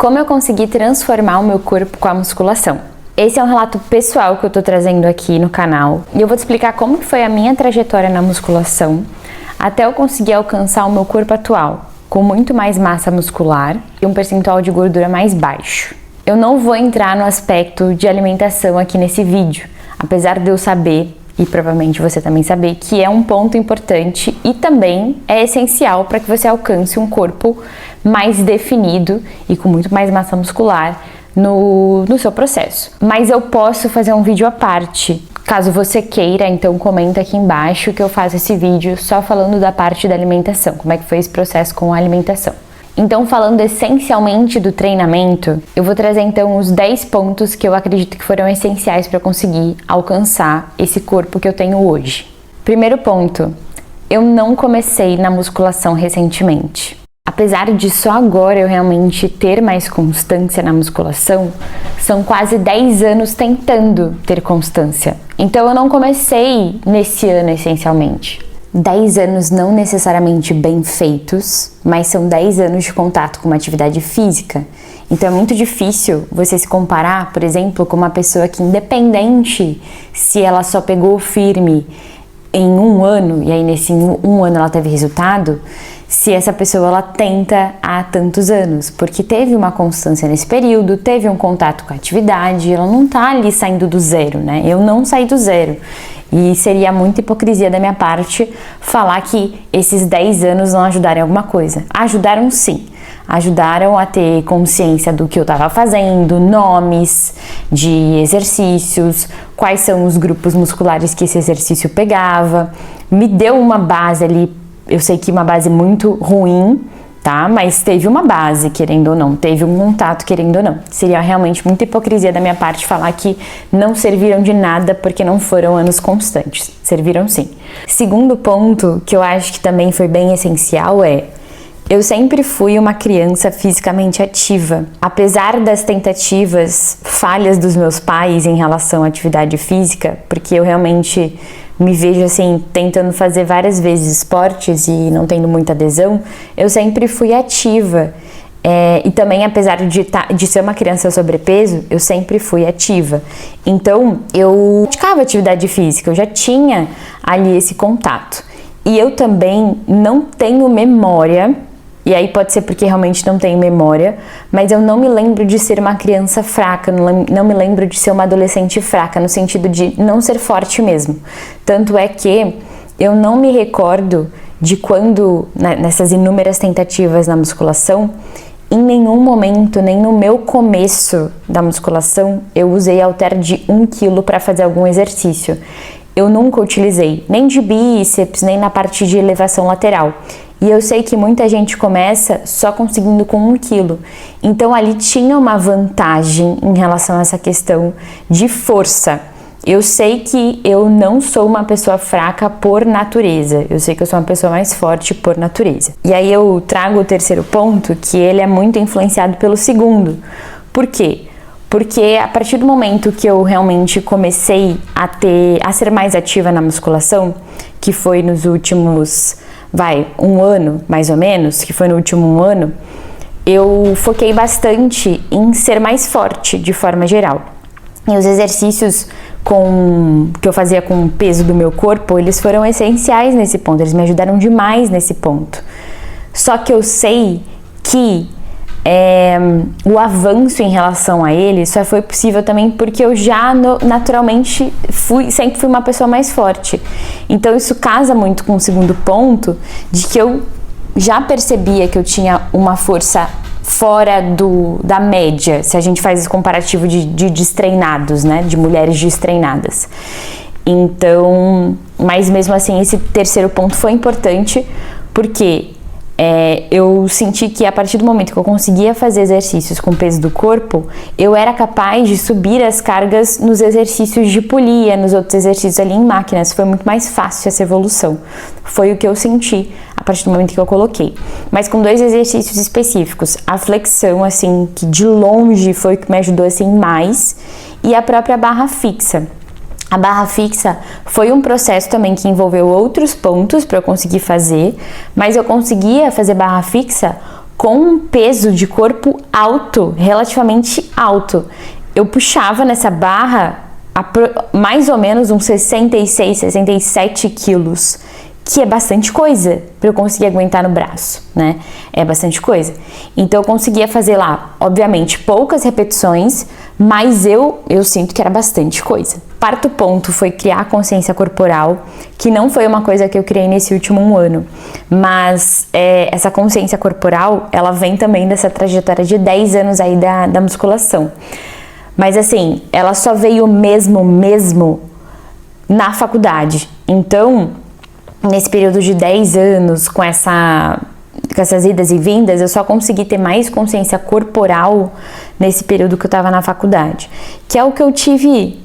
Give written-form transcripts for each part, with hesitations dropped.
Como eu consegui transformar o meu corpo com a musculação? Esse é um relato pessoal que eu tô trazendo aqui no canal e eu vou te explicar como foi a minha trajetória na musculação até eu conseguir alcançar o meu corpo atual, com muito mais massa muscular e um percentual de gordura mais baixo. Eu não vou entrar no aspecto de alimentação aqui nesse vídeo, apesar de eu saber, e provavelmente você também saber, que é um ponto importante e também é essencial para que você alcance um corpo mais definido e com muito mais massa muscular no seu processo. Mas eu posso fazer um vídeo à parte, caso você queira, então comenta aqui embaixo que eu faço esse vídeo só falando da parte da alimentação, como é que foi esse processo com a alimentação. Então, falando essencialmente do treinamento, eu vou trazer então os 10 pontos que eu acredito que foram essenciais para conseguir alcançar esse corpo que eu tenho hoje. Primeiro ponto, eu não comecei na musculação recentemente. Apesar de só agora eu realmente ter mais constância na musculação, são quase 10 anos tentando ter constância. Então eu não comecei nesse ano essencialmente. 10 anos não necessariamente bem feitos, mas são 10 anos de contato com uma atividade física. Então é muito difícil você se comparar, por exemplo, com uma pessoa que, independente se ela só pegou firme em um ano, e aí nesse um ano ela teve resultado, se essa pessoa ela tenta há tantos anos, porque teve uma constância nesse período, teve um contato com a atividade, ela não tá ali saindo do zero, né? Eu não saí do zero. E seria muita hipocrisia da minha parte falar que esses 10 anos não ajudaram em alguma coisa. Ajudaram sim. Ajudaram a ter consciência do que eu estava fazendo, nomes de exercícios, quais são os grupos musculares que esse exercício pegava. Me deu uma base ali, eu sei que uma base muito ruim, tá? Mas teve uma base, querendo ou não, teve um contato, querendo ou não. Seria realmente muita hipocrisia da minha parte falar que não serviram de nada porque não foram anos constantes. Serviram sim. Segundo ponto, que eu acho que também foi bem essencial, eu sempre fui uma criança fisicamente ativa. Apesar das tentativas, falhas dos meus pais em relação à atividade física, porque eu realmente me vejo assim, tentando fazer várias vezes esportes e não tendo muita adesão, eu sempre fui ativa. E também, apesar de ser uma criança sobrepeso, eu sempre fui ativa. Então, eu praticava atividade física, eu já tinha ali esse contato. E eu também não tenho memória, e aí pode ser porque realmente não tenho memória, mas eu não me lembro de ser uma criança fraca, não me lembro de ser uma adolescente fraca, no sentido de não ser forte mesmo. Tanto é que eu não me recordo de quando, nessas inúmeras tentativas na musculação, em nenhum momento, nem no meu começo da musculação, eu usei halter de 1 kg para fazer algum exercício. Eu nunca utilizei, nem de bíceps, nem na parte de elevação lateral. E eu sei que muita gente começa só conseguindo com 1 kg. Então ali tinha uma vantagem em relação a essa questão de força. Eu sei que eu não sou uma pessoa fraca por natureza. Eu sei que eu sou uma pessoa mais forte por natureza. E aí eu trago o terceiro ponto, que ele é muito influenciado pelo segundo. Por quê? Porque a partir do momento que eu realmente comecei a ser mais ativa na musculação, que foi nos últimos, um ano mais ou menos, que foi no último ano, eu foquei bastante em ser mais forte de forma geral. E os exercícios que eu fazia com o peso do meu corpo, eles foram essenciais nesse ponto, eles me ajudaram demais nesse ponto. Só que eu sei que o avanço em relação a ele só foi possível também porque eu já naturalmente sempre fui uma pessoa mais forte. Então isso casa muito com o segundo ponto, de que eu já percebia que eu tinha uma força fora da média, se a gente faz esse comparativo de destreinados, né, de mulheres destreinadas. Então, mas mesmo assim esse terceiro ponto foi importante porque eu senti que a partir do momento que eu conseguia fazer exercícios com o peso do corpo, eu era capaz de subir as cargas nos exercícios de polia, nos outros exercícios ali em máquinas. Foi muito mais fácil essa evolução. Foi o que eu senti a partir do momento que eu coloquei. Mas com 2 exercícios específicos. A flexão, assim, que de longe foi o que me ajudou, assim, mais. E a própria barra fixa. A barra fixa foi um processo também que envolveu outros pontos para eu conseguir fazer, mas eu conseguia fazer barra fixa com um peso de corpo alto, relativamente alto. Eu puxava nessa barra mais ou menos uns 66, 67 quilos, que é bastante coisa para eu conseguir aguentar no braço, né? É bastante coisa. Então eu conseguia fazer lá, obviamente, poucas repetições, mas eu sinto que era bastante coisa. Quarto ponto foi criar consciência corporal, que não foi uma coisa que eu criei nesse último ano, mas essa consciência corporal, ela vem também dessa trajetória de 10 anos aí da musculação. Mas assim, ela só veio mesmo na faculdade. Então, nesse período de 10 anos, com essas idas e vindas, eu só consegui ter mais consciência corporal nesse período que eu tava na faculdade. Que é o que eu tive,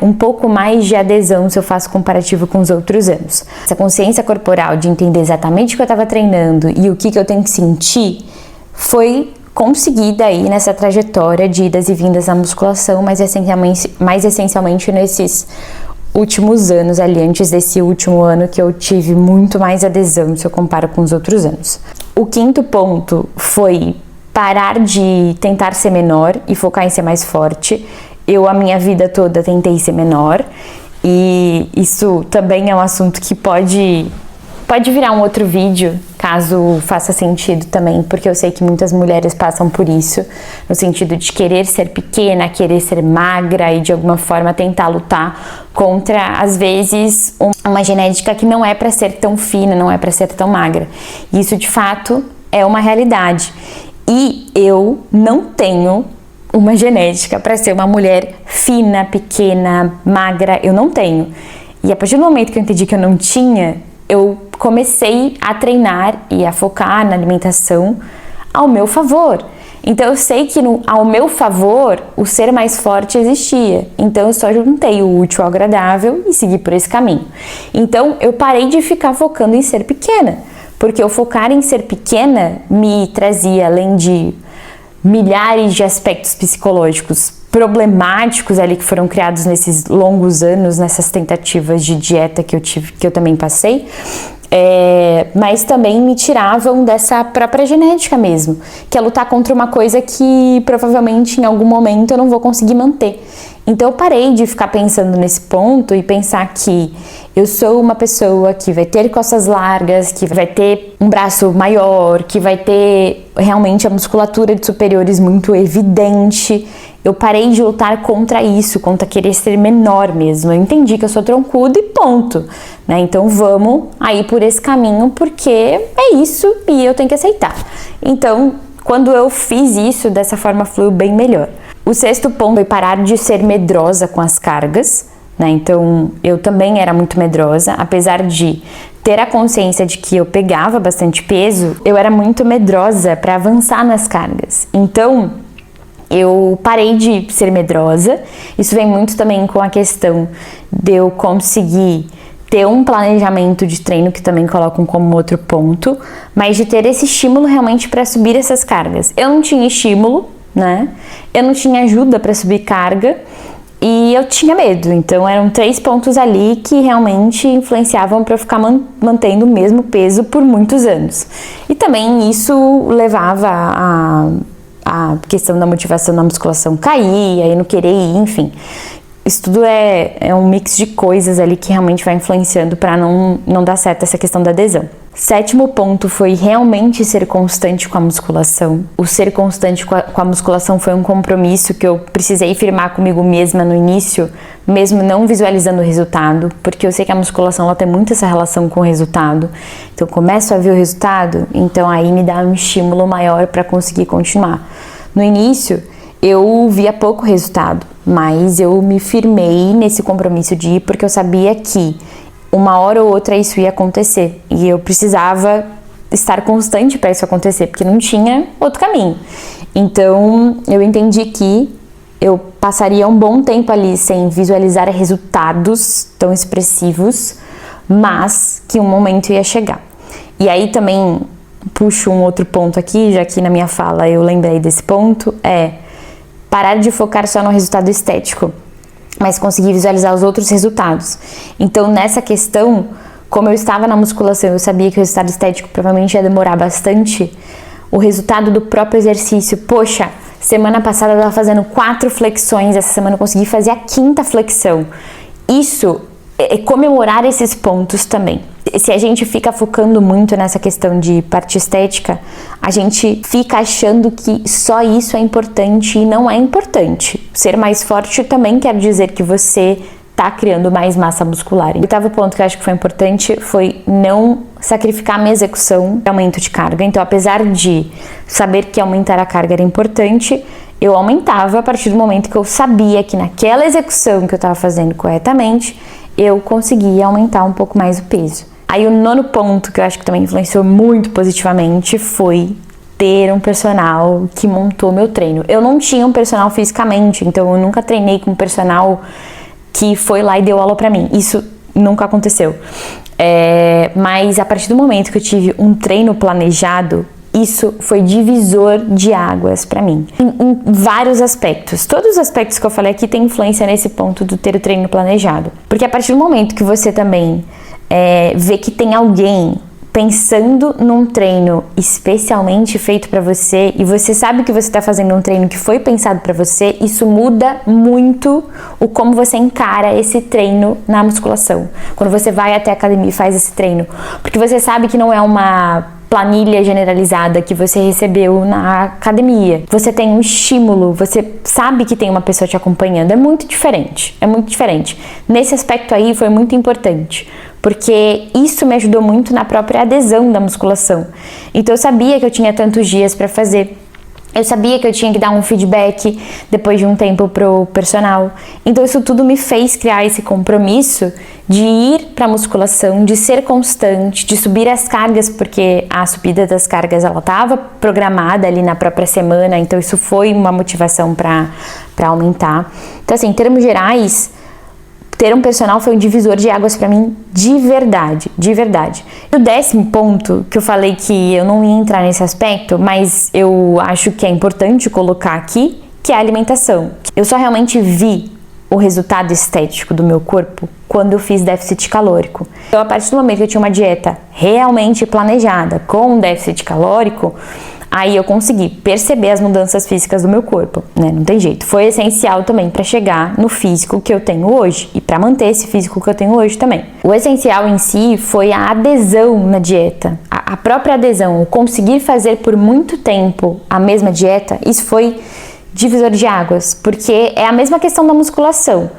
um pouco mais de adesão se eu faço comparativo com os outros anos. Essa consciência corporal de entender exatamente o que eu tava treinando e o que eu tenho que sentir, foi conseguida aí nessa trajetória de idas e vindas na musculação, mais essencialmente nesses últimos anos ali, antes desse último ano que eu tive muito mais adesão se eu comparo com os outros anos. O quinto ponto foi parar de tentar ser menor e focar em ser mais forte. Eu, a minha vida toda, tentei ser menor, e isso também é um assunto que pode virar um outro vídeo, caso faça sentido também, porque eu sei que muitas mulheres passam por isso, no sentido de querer ser pequena, querer ser magra e de alguma forma tentar lutar contra, às vezes, uma genética que não é para ser tão fina, não é para ser tão magra. Isso, de fato, é uma realidade. E eu não tenho uma genética para ser uma mulher fina, pequena, magra, eu não tenho. E a partir do momento que eu entendi que eu não tinha, eu comecei a treinar e a focar na alimentação ao meu favor. Então eu sei que ao meu favor o ser mais forte existia. Então eu só juntei o útil ao agradável e segui por esse caminho. Então eu parei de ficar focando em ser pequena, porque eu focar em ser pequena me trazia, além de milhares de aspectos psicológicos problemáticos ali que foram criados nesses longos anos, nessas tentativas de dieta que eu também passei, mas também me tiravam dessa própria genética mesmo, que é lutar contra uma coisa que provavelmente em algum momento eu não vou conseguir manter. Então eu parei de ficar pensando nesse ponto e pensar que eu sou uma pessoa que vai ter costas largas, que vai ter um braço maior, que vai ter realmente a musculatura de superiores muito evidente. Eu parei de lutar contra isso, contra querer ser menor mesmo. Eu entendi que eu sou troncuda e ponto, né? Então vamos aí por esse caminho, porque é isso e eu tenho que aceitar. Então, quando eu fiz isso, dessa forma fluiu bem melhor. O sexto ponto foi parar de ser medrosa com as cargas, né? Então, eu também era muito medrosa, apesar de ter a consciência de que eu pegava bastante peso, eu era muito medrosa para avançar nas cargas. Então, eu parei de ser medrosa. Isso vem muito também com a questão de eu conseguir ter um planejamento de treino, que também colocam como outro ponto, mas de ter esse estímulo realmente para subir essas cargas. Eu não tinha estímulo, né? Eu não tinha ajuda para subir carga e eu tinha medo. Então eram 3 pontos ali que realmente influenciavam para eu ficar mantendo o mesmo peso por muitos anos. E também isso levava a questão da motivação na musculação cair, aí não querer ir, enfim. Isso tudo é um mix de coisas ali que realmente vai influenciando para não dar certo essa questão da adesão. Sétimo ponto foi realmente ser constante com a musculação. O ser constante com a musculação foi um compromisso que eu precisei firmar comigo mesma no início, mesmo não visualizando o resultado, porque eu sei que a musculação ela tem muito essa relação com o resultado. Então eu começo a ver o resultado, então aí me dá um estímulo maior para conseguir continuar. No início eu via pouco resultado, mas eu me firmei nesse compromisso de ir porque eu sabia que uma hora ou outra isso ia acontecer e eu precisava estar constante para isso acontecer, porque não tinha outro caminho. Então eu entendi que eu passaria um bom tempo ali sem visualizar resultados tão expressivos, mas que um momento ia chegar. E aí também puxo um outro ponto aqui, já que na minha fala eu lembrei desse ponto, parar de focar só no resultado estético, mas conseguir visualizar os outros resultados. Então, nessa questão, como eu estava na musculação, eu sabia que o resultado estético provavelmente ia demorar bastante. o resultado do próprio exercício. Poxa, semana passada eu estava fazendo 4 flexões, essa semana eu consegui fazer a 5ª flexão. Isso é comemorar esses pontos também. Se a gente fica focando muito nessa questão de parte estética, a gente fica achando que só isso é importante e não é importante. Ser mais forte também quer dizer que você tá criando mais massa muscular. O 8º ponto que eu acho que foi importante foi não sacrificar a minha execução de aumento de carga. Então, apesar de saber que aumentar a carga era importante, eu aumentava a partir do momento que eu sabia que naquela execução que eu estava fazendo corretamente, eu conseguia aumentar um pouco mais o peso. Aí o 9º ponto, que eu acho que também influenciou muito positivamente, foi ter um personal que montou meu treino. Eu não tinha um personal fisicamente, então eu nunca treinei com um personal que foi lá e deu aula pra mim. Isso nunca aconteceu. Mas a partir do momento que eu tive um treino planejado, isso foi divisor de águas pra mim. Em vários aspectos. Todos os aspectos que eu falei aqui têm influência nesse ponto do ter o treino planejado. Porque a partir do momento que você também vê que tem alguém pensando num treino especialmente feito para você e você sabe que você está fazendo um treino que foi pensado para você, isso muda muito o como você encara esse treino na musculação. Quando você vai até a academia e faz esse treino, porque você sabe que não é uma planilha generalizada que você recebeu na academia. Você tem um estímulo, você sabe que tem uma pessoa te acompanhando. É muito diferente, é muito diferente. Nesse aspecto aí foi muito importante, porque isso me ajudou muito na própria adesão da musculação. Então eu sabia que eu tinha tantos dias para fazer. Eu sabia que eu tinha que dar um feedback depois de um tempo pro personal. Então isso tudo me fez criar esse compromisso de ir pra musculação, de ser constante, de subir as cargas, porque a subida das cargas ela estava programada ali na própria semana, então isso foi uma motivação para aumentar. Então assim, em termos gerais, ter um personal foi um divisor de águas pra mim de verdade, de verdade. O 10º ponto, que eu falei que eu não ia entrar nesse aspecto, mas eu acho que é importante colocar aqui, que é a alimentação. Eu só realmente vi o resultado estético do meu corpo quando eu fiz déficit calórico. Então, a partir do momento que eu tinha uma dieta realmente planejada, com déficit calórico, aí eu consegui perceber as mudanças físicas do meu corpo, né? Não tem jeito. Foi essencial também para chegar no físico que eu tenho hoje e para manter esse físico que eu tenho hoje também. O essencial em si foi a adesão na dieta, a própria adesão, o conseguir fazer por muito tempo a mesma dieta. Isso foi divisor de águas, porque é a mesma questão da musculação.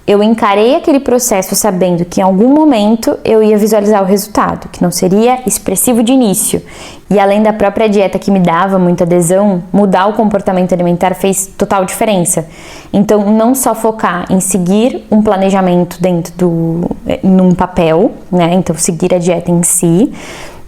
Eu encarei aquele processo sabendo que em algum momento eu ia visualizar o resultado, que não seria expressivo de início. E além da própria dieta que me dava muita adesão, mudar o comportamento alimentar fez total diferença. Então, não só focar em seguir um planejamento num papel, né? Então, seguir a dieta em si,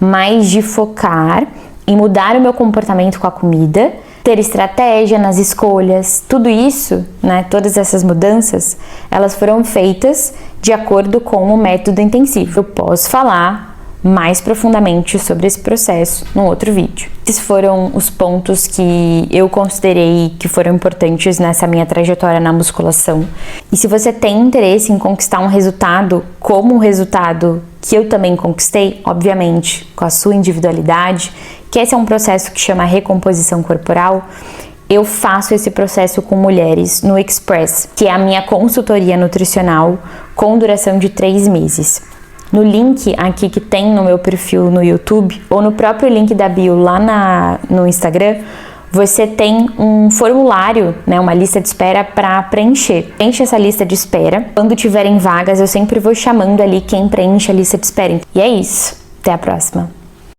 mas de focar em mudar o meu comportamento com a comida, ter estratégia nas escolhas, tudo isso, né, todas essas mudanças, elas foram feitas de acordo com o método intensivo. Eu posso falar mais profundamente sobre esse processo num outro vídeo. Esses foram os pontos que eu considerei que foram importantes nessa minha trajetória na musculação. E se você tem interesse em conquistar um resultado como o resultado que eu também conquistei, obviamente, com a sua individualidade, que esse é um processo que chama recomposição corporal, eu faço esse processo com mulheres no Express, que é a minha consultoria nutricional com duração de 3 meses. No link aqui que tem no meu perfil no YouTube, ou no próprio link da bio lá no Instagram, você tem um formulário, né, uma lista de espera para preencher. Preenche essa lista de espera. Quando tiverem vagas, eu sempre vou chamando ali quem preenche a lista de espera. E é isso. Até a próxima.